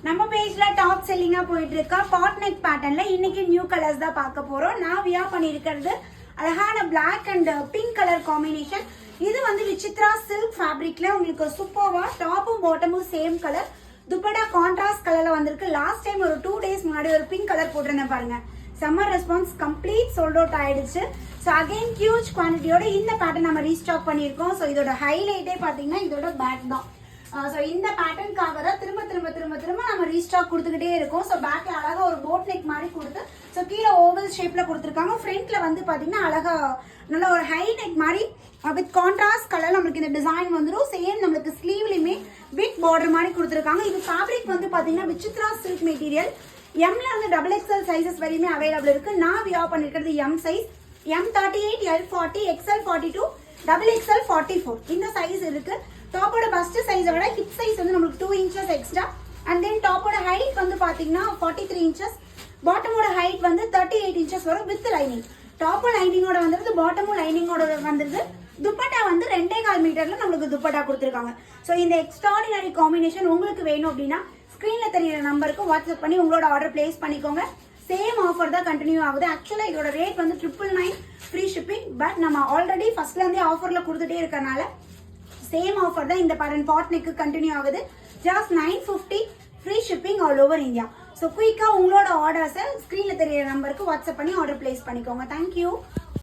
நம்ம பேஜ்ல டாப் செல்லிங்கா போயிட்டு இருக்க பாட் நெக் பேட்டர்ன்ல இன்னைக்கு நியூ கலர்ஸ் தான் பார்க்க போறோம். நான் வியர் பண்ணியிருக்கிறது அழகான black and pink colour combination. இது வந்து விசித்ரா சில்க் ஃபேப்ரிக்ல உங்களுக்கு சூப்பர்வா டாப்பும் பாட்டமும் சேம் கலர். துப்பட்டா கான்ட்ராஸ்ட் கலர்ல வந்திருக்கு. லாஸ்ட் டைம் ஒரு 2 days முன்னாடி ஒரு பிங்க் கலர் போட்டிருந்தேன் பாருங்க. Summer response complete sold out ஆயிடுச்சு. ஸோ அகைன் ஹியூஜ் குவான்டிட்டியோட இந்த பேட்டர்ன் நம்ம ரீஸ்டாக் பண்ணியிருக்கோம். ஸோ இதோட ஹைலைட்டே பார்த்தீங்கன்னா இதோட பேக் தான். ஸோ இந்த பேட்டர்னுக்காக தான் திரும்ப நம்ம ரீஸ்டாக் கொடுத்துக்கிட்டே இருக்கோம். ஸோ பேக்ல அழகா ஒரு போட் நெக் மாதிரி கொடுத்து ஸோ கீழே ஓவல் ஷேப்ல கொடுத்துருக்காங்க. ஃப்ரண்ட்ல வந்து பாத்தீங்கன்னா அழகா நல்ல ஒரு ஹை நெக் மாதிரி வித் கான்ட்ராஸ்ட் கலர் நம்மளுக்கு இந்த டிசைன் வந்துடும். சேம் நம்மளுக்கு ஸ்லீவ்லயுமே பிக் பார்டர் மாதிரி கொடுத்துருக்காங்க. இது ஃபேப்ரிக் வந்து பாத்தீங்கன்னா விசித்ரா சில்க் மெட்டீரியல். எம்ல இருந்து XXL சைசஸ் வரையுமே அவைலபிள் இருக்கு. நான் வியர் பண்ணிருக்கிறது M size. M38, L40, XL42, XXL 44 இந்த சைஸ் இருக்கு. டாப்போட பஸ்ட் சைஸை விட ஹிப் சைஸ் வந்து நமக்கு 2 inches எக்ஸ்ட்ரா. அண்ட் தென் டாப்போட ஹைட் வந்து பாத்தீங்கன்னா 43 inches. பாட்டமோட ஹைட் வந்து 38 inches வரும் வித் லைனிங். டாப்பும் லைனிங்கோட வந்துருது, பாட்டமும் லைனிங்கோட வந்துருது. துப்பட்டா வந்து 2.25 மீட்டர்ல நம்மளுக்கு துப்பட்டா கொடுத்துருக்காங்க. ஸோ இந்த எக்ஸ்ட்ராடினரி காம்பினேஷன் உங்களுக்கு வேணும் அப்படின்னா ஸ்கிரீன்ல தெரியுற நம்பருக்கு வாட்ஸ்அப் பண்ணி உங்களோட ஆர்டர் பிளேஸ் பண்ணிக்கோங்க. சேம் ஆஃபர் தான் கண்டினியூ ஆகுது. ஆக்சுவலா இதோட ரேட் வந்து 999 ஃப்ரீ ஷிப்பிங். பட் நம்ம ஆல்ரெடி ஃபர்ஸ்ட்ல இருந்தே ஆஃபர்ல கொடுத்துட்டே இருக்கறனால சேம் ஆஃபர் தான் இந்த பேட்டர்ன் பாட் நெக்கு கண்டினியூ ஆகுது. Just 950 free shipping all over India. So குயிக்கா உங்களோட ஆர்டர்ஸை ஸ்கிரீன்ல தெரியுற நம்பருக்கு வாட்ஸ்அப் பண்ணி ஆர்டர் பிளேஸ் பண்ணிக்கோங்க. தேங்க்யூ.